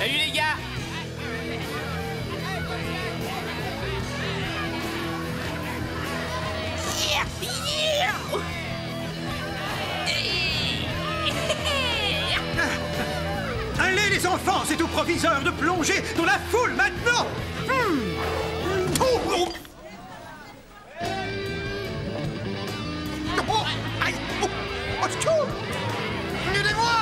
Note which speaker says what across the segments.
Speaker 1: Salut les gars!
Speaker 2: Allez les enfants, c'est au proviseur de plonger dans la foule maintenant. Oh, aïe, aidez-moi.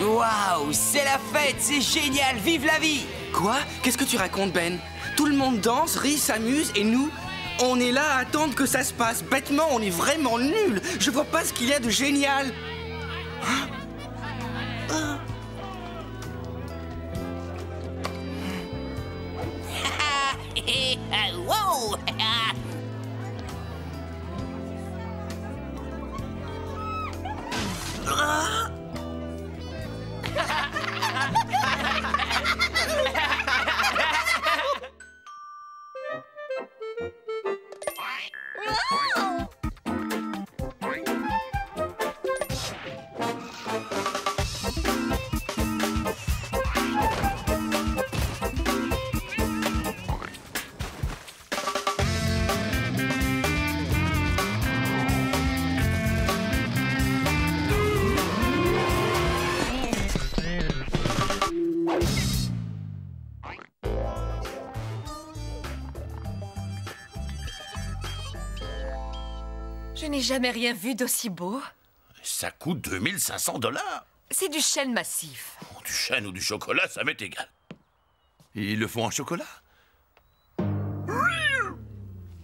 Speaker 3: Waouh, c'est la fête, c'est génial, vive la vie! Quoi? Qu'est-ce que tu racontes, Ben? Tout le monde danse, rit, s'amuse, et nous, on est là à attendre que ça se passe. Bêtement, on est vraiment nuls. Je vois pas ce qu'il y a de génial.
Speaker 1: Wow!
Speaker 4: Je n'ai jamais rien vu d'aussi beau.
Speaker 5: Ça coûte 2500 $.
Speaker 4: C'est du chêne massif.
Speaker 5: Oh, du chêne ou du chocolat, ça m'est égal. Ils le font en chocolat?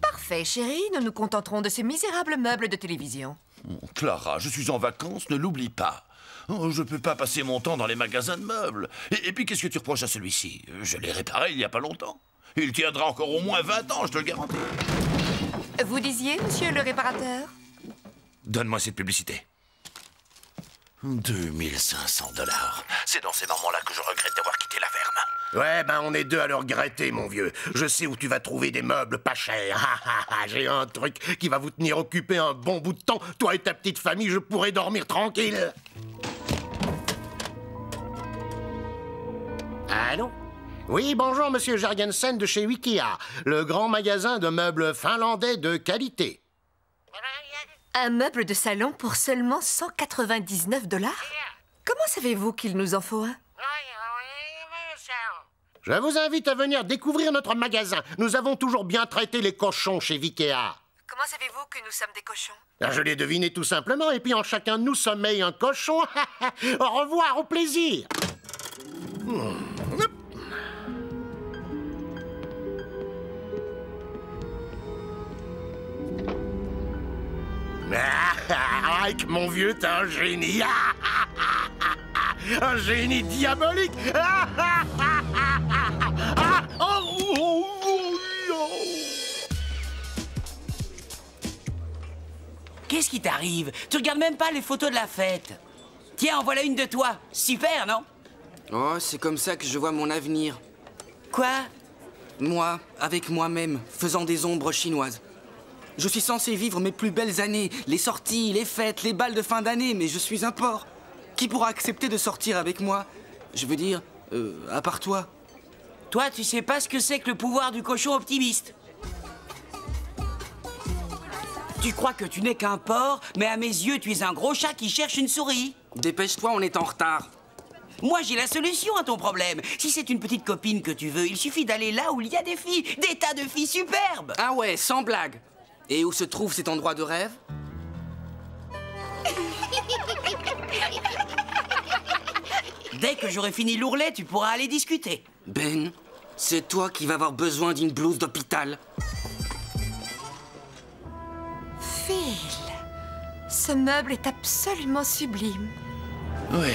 Speaker 4: Parfait, chérie. Nous nous contenterons de ces misérables meubles de télévision.
Speaker 5: Oh, Clara, je suis en vacances, ne l'oublie pas. Oh, je peux pas passer mon temps dans les magasins de meubles. Et puis, qu'est-ce que tu reproches à celui-ci? Je l'ai réparé il y a pas longtemps. Il tiendra encore au moins 20 ans, je te le garantis.
Speaker 4: Vous disiez, monsieur le réparateur?
Speaker 5: Donne-moi cette publicité. 2500 $. C'est dans ces moments-là que je regrette d'avoir quitté la ferme.
Speaker 6: Ouais, ben on est deux à le regretter, mon vieux. Je sais où tu vas trouver des meubles pas chers. J'ai un truc qui va vous tenir occupé un bon bout de temps. Toi et ta petite famille, je pourrai dormir tranquille. Allô? Oui, bonjour, monsieur Jørgensen de chez Ikea, le grand magasin de meubles finlandais de qualité.
Speaker 4: Un meuble de salon pour seulement 199 $? Comment savez-vous qu'il nous en faut un?
Speaker 6: Je vous invite à venir découvrir notre magasin. Nous avons toujours bien traité les cochons chez Ikea.
Speaker 4: Comment savez-vous que nous sommes des cochons?
Speaker 6: Je l'ai deviné tout simplement, et puis en chacun de nous sommeille un cochon. Au revoir, au plaisir. Ike, mon vieux, t'es un génie. Un génie diabolique.
Speaker 3: Qu'est-ce qui t'arrive? Tu regardes même pas les photos de la fête. Tiens, en voilà une de toi. Super, non? Oh, c'est comme ça que je vois mon avenir. Quoi? Moi, avec moi-même, faisant des ombres chinoises. Je suis censé vivre mes plus belles années, les sorties, les fêtes, les balles de fin d'année, mais je suis un porc. Qui pourra accepter de sortir avec moi? Je veux dire, à part toi. Toi, tu sais pas ce que c'est que le pouvoir du cochon optimiste. Tu crois que tu n'es qu'un porc, mais à mes yeux, tu es un gros chat qui cherche une souris. Dépêche-toi, on est en retard. Moi, j'ai la solution à ton problème. Si c'est une petite copine que tu veux, il suffit d'aller là où il y a des filles, des tas de filles superbes. Ah ouais, sans blague. Et où se trouve cet endroit de rêve? Dès que j'aurai fini l'ourlet, tu pourras aller discuter. Ben, c'est toi qui vas avoir besoin d'une blouse d'hôpital.
Speaker 4: Phil, ce meuble est absolument sublime.
Speaker 5: Oui.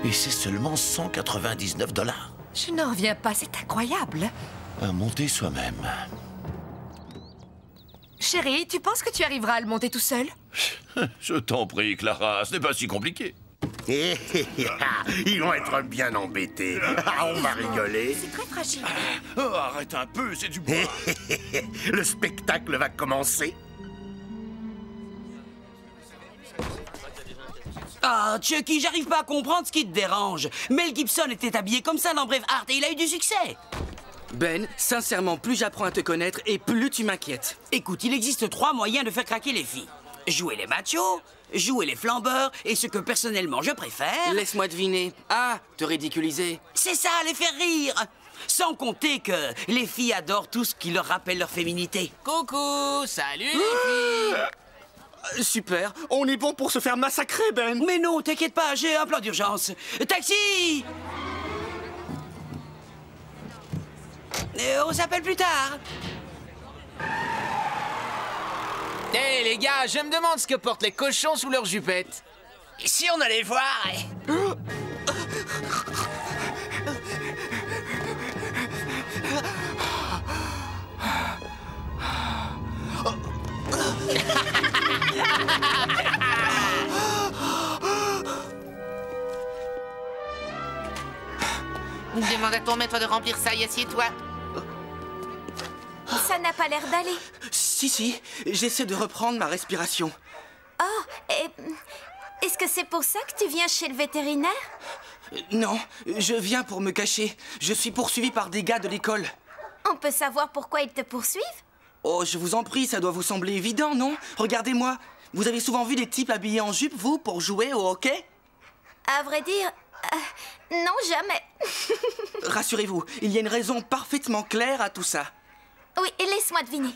Speaker 5: Et c'est seulement 199 $.
Speaker 4: Je n'en reviens pas, c'est incroyable.
Speaker 5: À monter soi-même.
Speaker 4: Chérie, tu penses que tu arriveras à le monter tout seul?
Speaker 5: Je t'en prie, Clara, ce n'est pas si compliqué.
Speaker 6: Ils vont être bien embêtés. On va rigoler.
Speaker 4: C'est très fragile.
Speaker 5: Oh, arrête un peu, c'est du bois.
Speaker 6: Le spectacle va commencer.
Speaker 3: Ah, Chucky, j'arrive pas à comprendre ce qui te dérange. Mel Gibson était habillé comme ça dans Braveheart et il a eu du succès.
Speaker 7: Ben, sincèrement, plus j'apprends à te connaître et plus tu m'inquiètes.
Speaker 3: Écoute, il existe 3 moyens de faire craquer les filles. Jouer les machos, jouer les flambeurs et ce que personnellement je préfère...
Speaker 7: Laisse-moi deviner. Ah, te ridiculiser.
Speaker 3: C'est ça, les faire rire. Sans compter que les filles adorent tout ce qui leur rappelle leur féminité.
Speaker 1: Coucou, salut les filles.
Speaker 7: Super, on est bon pour se faire massacrer, Ben.
Speaker 3: Mais non, t'inquiète pas, j'ai un plan d'urgence. Taxi! On s'appelle plus tard.
Speaker 1: Hé les gars, je me demande ce que portent les cochons sous leurs jupettes.
Speaker 3: Et si on allait voir?
Speaker 8: Demande à ton maître de remplir ça et assieds-toi.
Speaker 4: Ça n'a pas l'air d'aller.
Speaker 7: Si, j'essaie de reprendre ma respiration.
Speaker 4: Oh, est-ce que c'est pour ça que tu viens chez le vétérinaire?
Speaker 7: Non, je viens pour me cacher. Je suis poursuivi par des gars de l'école.
Speaker 4: On peut savoir pourquoi ils te poursuivent?
Speaker 7: Oh, je vous en prie, ça doit vous sembler évident, non? Regardez-moi. Vous avez souvent vu des types habillés en jupe, vous, pour jouer au hockey?
Speaker 4: À vrai dire, non, jamais.
Speaker 7: Rassurez-vous, il y a une raison parfaitement claire à tout ça.
Speaker 4: Oui, et laisse-moi deviner.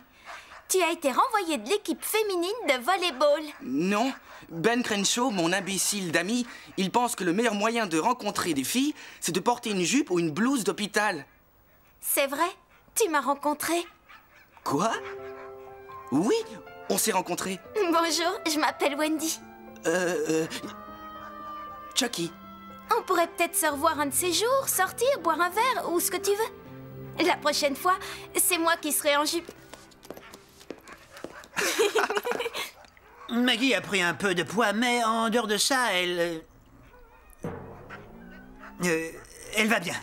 Speaker 4: Tu as été renvoyé de l'équipe féminine de volleyball.
Speaker 7: Non, Ben Crenshaw, mon imbécile d'ami, il pense que le meilleur moyen de rencontrer des filles, c'est de porter une jupe ou une blouse d'hôpital.
Speaker 4: C'est vrai? Tu m'as rencontré.
Speaker 7: Quoi? Oui, on s'est rencontrés.
Speaker 4: Bonjour, je m'appelle Wendy.
Speaker 7: Chucky.
Speaker 4: On pourrait peut-être se revoir un de ces jours, sortir, boire un verre ou ce que tu veux. La prochaine fois, c'est moi qui serai en jupe.
Speaker 2: Maggie a pris un peu de poids, mais en dehors de ça, elle va bien.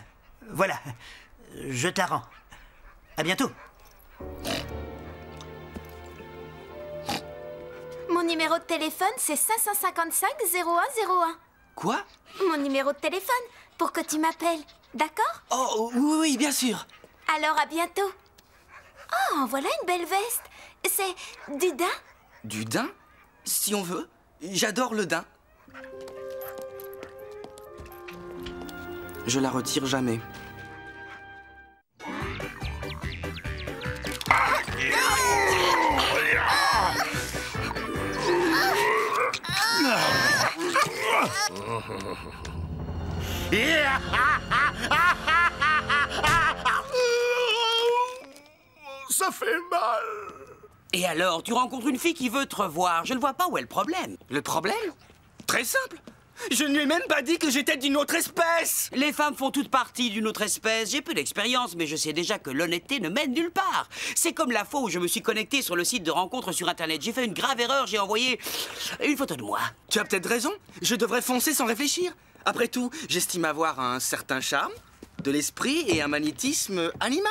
Speaker 2: Voilà. Je te la rends. À bientôt.
Speaker 4: Mon numéro de téléphone, c'est 555-0101.
Speaker 7: Quoi?
Speaker 4: Mon numéro de téléphone, pour que tu m'appelles. D'accord?
Speaker 7: Oh, oui, bien sûr.
Speaker 4: Alors, à bientôt. Oh, voilà une belle veste. C'est du daim?
Speaker 7: Du daim? Si on veut. J'adore le daim. Je la retire jamais.
Speaker 6: Ça fait mal.
Speaker 3: Et alors, tu rencontres une fille qui veut te revoir. Je ne vois pas où est le problème.
Speaker 7: Le problème? Très simple. Je ne lui ai même pas dit que j'étais d'une autre espèce.
Speaker 3: Les femmes font toutes partie d'une autre espèce. J'ai peu d'expérience, mais je sais déjà que l'honnêteté ne mène nulle part. C'est comme la fois où je me suis connecté sur le site de rencontres sur Internet. J'ai fait une grave erreur, j'ai envoyé une photo de moi.
Speaker 7: Tu as peut-être raison. Je devrais foncer sans réfléchir. Après tout, j'estime avoir un certain charme, de l'esprit et un magnétisme animal.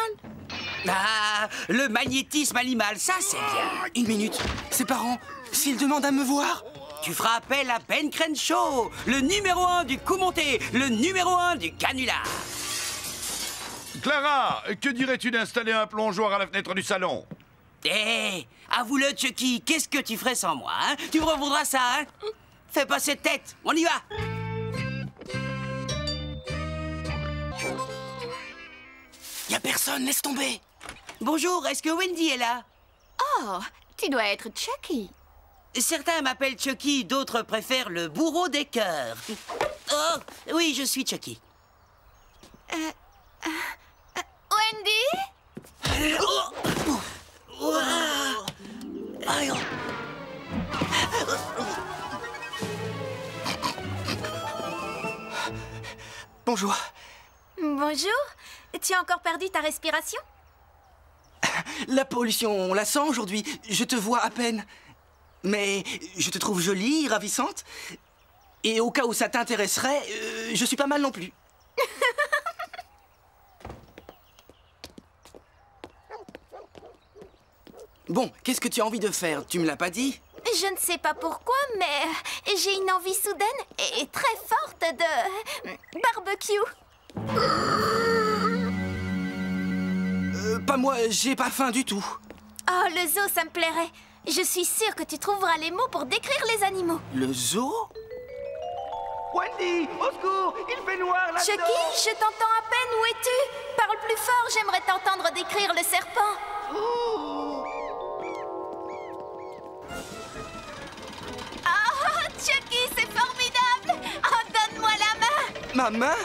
Speaker 3: Ah, le magnétisme animal, ça c'est bien.
Speaker 7: Une minute. Ses parents, s'ils demandent à me voir...
Speaker 3: Tu feras appel à Ben Crenshaw, le numéro 1 du coup monté, le numéro 1 du canular.
Speaker 5: Clara, que dirais-tu d'installer un plongeoir à la fenêtre du salon?
Speaker 3: Hé, avoue-le, Chucky, qu'est-ce que tu ferais sans moi, hein? Tu me revaudras ça, hein? Fais pas cette tête, on y va.
Speaker 7: Y a personne, laisse tomber.
Speaker 3: Bonjour, est-ce que Wendy est là?
Speaker 4: Oh, tu dois être Chucky.
Speaker 3: Certains m'appellent Chucky, d'autres préfèrent le bourreau des cœurs. Oh, oui, je suis Chucky.
Speaker 4: Wendy?
Speaker 7: Bonjour.
Speaker 4: Bonjour. Tu as encore perdu ta respiration?
Speaker 7: La pollution, on la sent aujourd'hui. Je te vois à peine. Mais je te trouve jolie, ravissante. Et au cas où ça t'intéresserait, je suis pas mal non plus. Bon, qu'est-ce que tu as envie de faire? Tu me l'as pas dit?
Speaker 4: Je ne sais pas pourquoi, mais j'ai une envie soudaine et très forte de barbecue.
Speaker 7: Pas moi, j'ai pas faim du tout.
Speaker 4: Oh, le zoo, ça me plairait. Je suis sûre que tu trouveras les mots pour décrire les animaux.
Speaker 7: Le zoo?
Speaker 9: Wendy, au secours, il fait noir là-dedans.
Speaker 4: Chucky, je t'entends à peine. Où es-tu? Parle plus fort, j'aimerais t'entendre décrire le serpent. Oh, Chucky, c'est formidable. Oh, donne-moi la main.
Speaker 7: Ma main?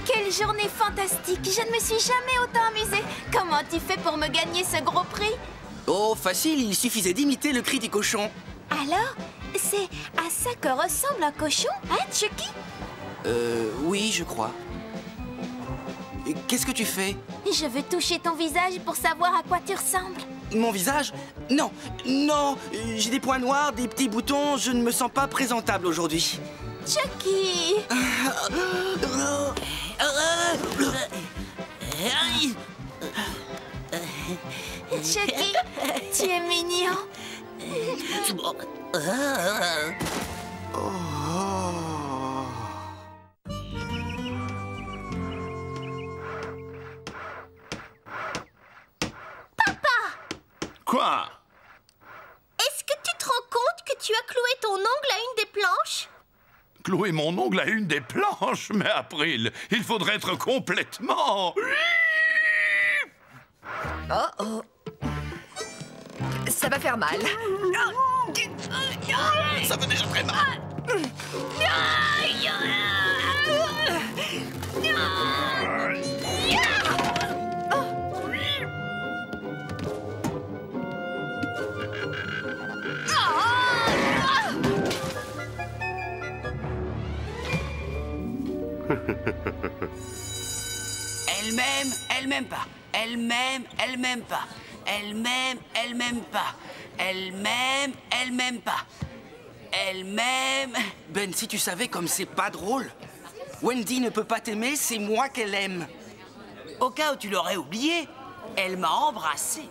Speaker 4: Quelle journée fantastique. Je ne me suis jamais autant amusée. Comment tu fais pour me gagner ce gros prix?
Speaker 7: Oh, facile, il suffisait d'imiter le cri du cochon.
Speaker 4: Alors, c'est à ça que ressemble un cochon, hein, Chucky?
Speaker 7: Oui, je crois. Qu'est-ce que tu fais?
Speaker 4: Je veux toucher ton visage pour savoir à quoi tu ressembles.
Speaker 7: Mon visage? Non, non, j'ai des points noirs, des petits boutons, je ne me sens pas présentable aujourd'hui.
Speaker 4: Chucky! Chucky, tu es mignon.
Speaker 5: Quoi?
Speaker 4: Est-ce que tu te rends compte que tu as cloué ton ongle à une des planches?
Speaker 5: Clouer mon ongle à une des planches? Mais April, il faudrait être complètement...
Speaker 10: Oh oh. Ça va faire mal.
Speaker 5: Ça fait déjà très mal.
Speaker 3: Elle m'aime, elle m'aime pas. Elle m'aime, elle m'aime pas. Elle m'aime, elle m'aime pas. Elle m'aime, elle m'aime pas. Elle m'aime.
Speaker 7: Ben, si tu savais comme c'est pas drôle. Wendy ne peut pas t'aimer, c'est moi qu'elle aime.
Speaker 3: Au cas où tu l'aurais oublié, elle m'a embrassé.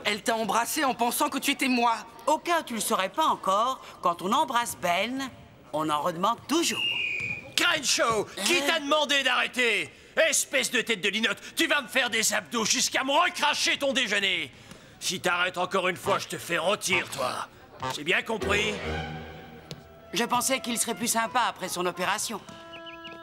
Speaker 7: Elle t'a embrassé en pensant que tu étais moi.
Speaker 3: Au cas où tu le saurais pas encore, quand on embrasse Ben, on en redemande toujours.
Speaker 11: Crenshaw, qui t'a demandé d'arrêter? Espèce de tête de linotte, tu vas me faire des abdos jusqu'à me recracher ton déjeuner. Si t'arrêtes encore une fois, je te fais rôtir, toi. J'ai bien compris?
Speaker 3: Je pensais qu'il serait plus sympa après son opération.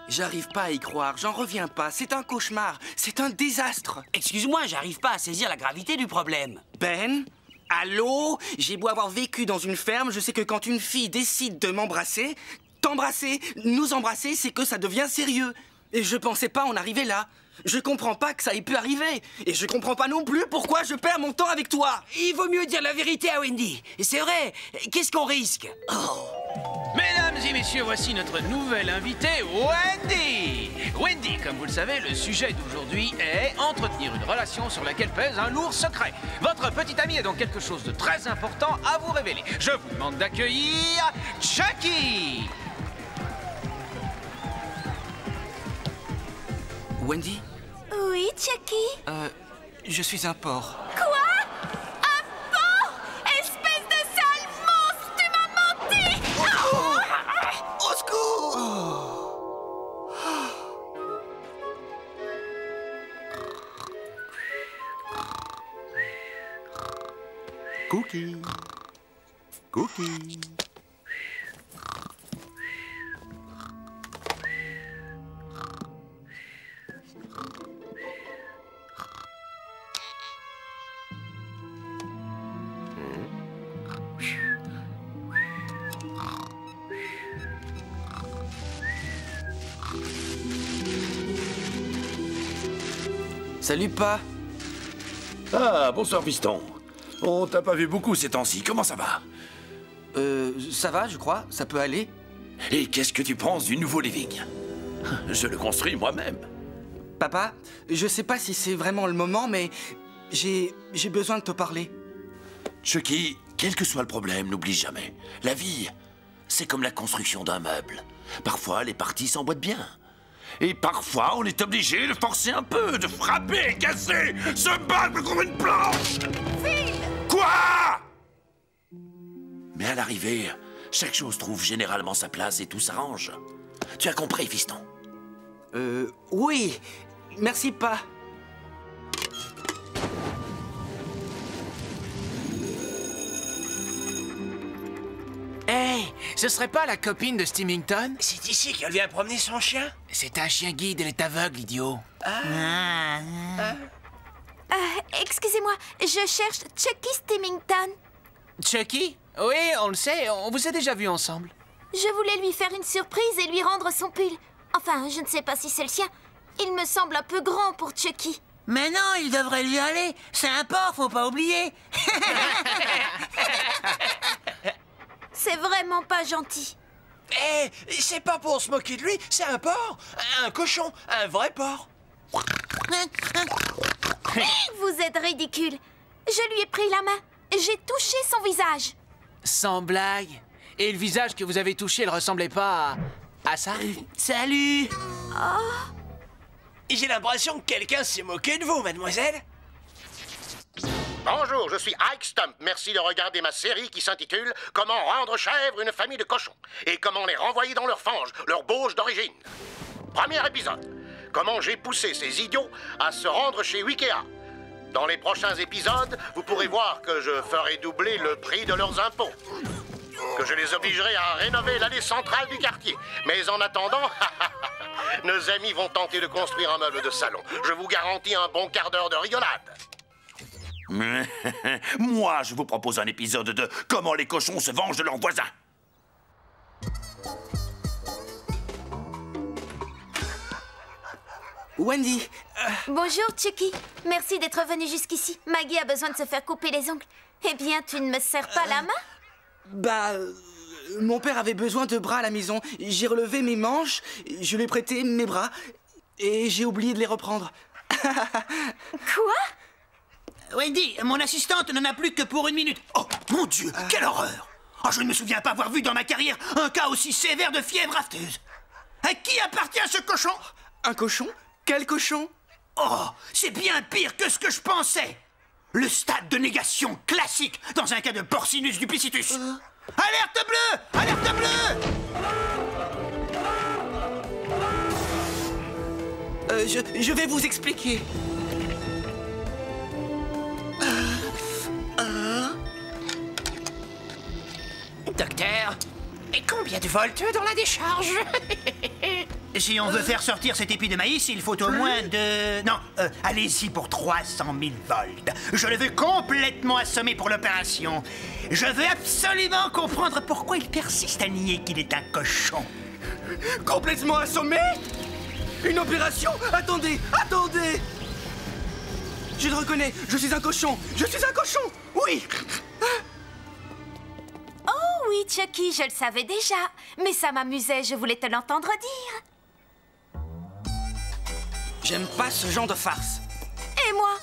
Speaker 7: J'arrive pas à y croire, j'en reviens pas. C'est un cauchemar, c'est un désastre.
Speaker 3: Excuse-moi, j'arrive pas à saisir la gravité du problème.
Speaker 7: Ben? Allô? J'ai beau avoir vécu dans une ferme, je sais que quand une fille décide de m'embrasser, t'embrasser, nous embrasser, c'est que ça devient sérieux. Et je pensais pas en arriver là. Je comprends pas que ça ait pu arriver. Et je comprends pas non plus pourquoi je perds mon temps avec toi.
Speaker 3: Il vaut mieux dire la vérité à Wendy. C'est vrai, qu'est-ce qu'on risque?
Speaker 1: Mesdames et messieurs, voici notre nouvelle invitée, Wendy. Wendy, comme vous le savez, le sujet d'aujourd'hui est entretenir une relation sur laquelle pèse un lourd secret. Votre petite amie a donc quelque chose de très important à vous révéler. Je vous demande d'accueillir Chucky.
Speaker 7: Wendy?
Speaker 4: Oui, Chucky?
Speaker 7: Je suis un porc.
Speaker 4: Quoi? Un porc? Espèce de sale monstre! Tu m'as menti!
Speaker 7: Au secours!
Speaker 6: Cookie. Cookie.
Speaker 7: Salut, Pa.
Speaker 5: Ah, bonsoir, Piston. On t'a pas vu beaucoup ces temps-ci. Comment ça va?
Speaker 7: Ça va, je crois. Ça peut aller.
Speaker 5: Et qu'est-ce que tu penses du nouveau living? Je le construis moi-même.
Speaker 7: Papa, je sais pas si c'est vraiment le moment, mais j'ai besoin de te parler.
Speaker 5: Chucky, quel que soit le problème, n'oublie jamais. La vie, c'est comme la construction d'un meuble. Parfois, les parties s'emboîtent bien. Et parfois, on est obligé de forcer un peu, de frapper, casser, se battre comme une planche.
Speaker 4: Phil!
Speaker 5: Quoi? Mais à l'arrivée, chaque chose trouve généralement sa place et tout s'arrange. Tu as compris, fiston?
Speaker 7: Oui. Merci, pas.
Speaker 1: Hey, ce serait pas la copine de Stimington?
Speaker 11: C'est ici qu'elle vient promener son chien?
Speaker 1: C'est un chien guide, elle est aveugle, idiot.
Speaker 4: Excusez-moi, je cherche Chucky Stimington.
Speaker 1: Chucky? Oui, on le sait, on vous a déjà vus ensemble.
Speaker 4: Je voulais lui faire une surprise et lui rendre son pull. Enfin, je ne sais pas si c'est le sien. Il me semble un peu grand pour Chucky.
Speaker 2: Mais non, il devrait lui aller. C'est un porc, faut pas oublier.
Speaker 4: C'est vraiment pas gentil.
Speaker 11: Eh, c'est pas pour se moquer de lui, c'est un porc, un cochon, un vrai porc.
Speaker 4: Vous êtes ridicule. Je lui ai pris la main. J'ai touché son visage.
Speaker 1: Sans blague. Et le visage que vous avez touché, il ressemblait pas à ça?
Speaker 2: Salut.
Speaker 11: J'ai l'impression que quelqu'un s'est moqué de vous, mademoiselle.
Speaker 6: Bonjour, je suis Ike Stump. Merci de regarder ma série qui s'intitule « Comment rendre chèvre une famille de cochons et comment les renvoyer dans leur fange, leur bauge d'origine ». Premier épisode. Comment j'ai poussé ces idiots à se rendre chez Ikea. Dans les prochains épisodes, vous pourrez voir que je ferai doubler le prix de leurs impôts. Que je les obligerai à rénover l'allée centrale du quartier. Mais en attendant, nos amis vont tenter de construire un meuble de salon. Je vous garantis un bon quart d'heure de rigolade.
Speaker 5: Moi, je vous propose un épisode de Comment les cochons se vengent de leurs voisins.
Speaker 7: Wendy.
Speaker 4: Bonjour, Chucky. Merci d'être venu jusqu'ici. Maggie a besoin de se faire couper les ongles. Eh bien, tu ne me serres pas la main?
Speaker 7: Mon père avait besoin de bras à la maison. J'ai relevé mes manches, je lui ai prêté mes bras, et j'ai oublié de les reprendre.
Speaker 4: Quoi?
Speaker 2: Wendy, mon assistante n'en a plus que pour 1 minute. Oh, mon Dieu, quelle horreur! Oh, je ne me souviens pas avoir vu dans ma carrière un cas aussi sévère de fièvre afteuse. À qui appartient ce cochon?
Speaker 7: Un cochon? Quel cochon?
Speaker 2: Oh, c'est bien pire que ce que je pensais. Le stade de négation classique dans un cas de porcinus duplicitus. Alerte bleue! Alerte bleue!
Speaker 7: Je vais vous expliquer.
Speaker 8: Docteur, et combien de volts dans la décharge?
Speaker 2: Si on veut faire sortir cet épi de maïs, il faut au moins de... Non, allez-y pour 300 000 volts. Je le veux complètement assommé pour l'opération. Je veux absolument comprendre pourquoi il persiste à nier qu'il est un cochon.
Speaker 7: Complètement assommé? Une opération? Attendez, attendez! Je le reconnais, je suis un cochon! Je suis un cochon! Oui!
Speaker 4: Oh oui, Chucky, je le savais déjà. Mais ça m'amusait, je voulais te l'entendre dire.
Speaker 7: J'aime pas ce genre de farce.
Speaker 4: Et moi?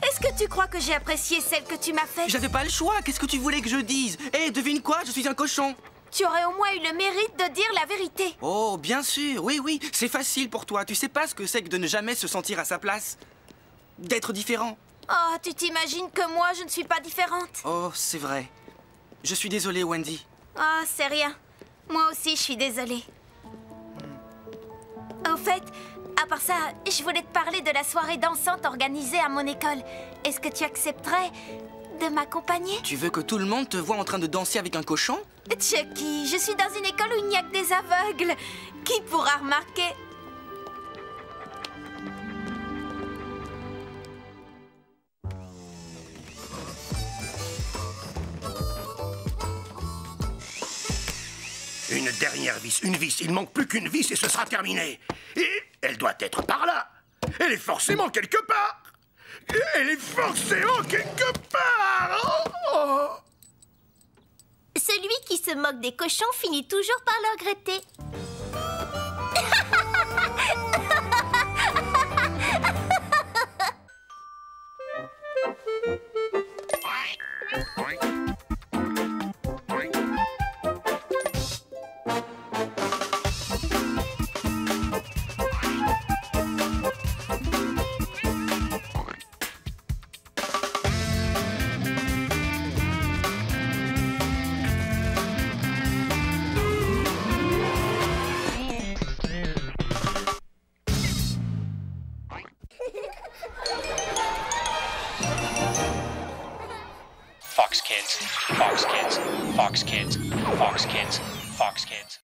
Speaker 4: Est-ce que tu crois que j'ai apprécié celle que tu m'as faite?
Speaker 7: J'avais pas le choix, qu'est-ce que tu voulais que je dise? Eh, devine quoi, je suis un cochon!
Speaker 4: Tu aurais au moins eu le mérite de dire la vérité.
Speaker 7: Oh, bien sûr, oui, c'est facile pour toi. Tu sais pas ce que c'est que de ne jamais se sentir à sa place? D'être différent.
Speaker 4: Oh, tu t'imagines que moi, je ne suis pas différente?
Speaker 7: Oh, c'est vrai. Je suis désolé, Wendy.
Speaker 4: Oh, c'est rien. Moi aussi, je suis désolée. Au fait, à part ça, je voulais te parler de la soirée dansante organisée à mon école. Est-ce que tu accepterais de m'accompagner?
Speaker 7: Tu veux que tout le monde te voie en train de danser avec un cochon?
Speaker 4: Chucky, je suis dans une école où il n'y a que des aveugles. Qui pourra remarquer?
Speaker 6: Une dernière vis, une vis. Il manque plus qu'une vis et ce sera terminé. Et elle doit être par là. Elle est forcément quelque part.
Speaker 5: Elle est forcément quelque part. Oh.
Speaker 4: Celui qui se moque des cochons finit toujours par le regretter.
Speaker 12: Fox Kids, Fox Kids, Fox Kids, Fox Kids, Fox Kids.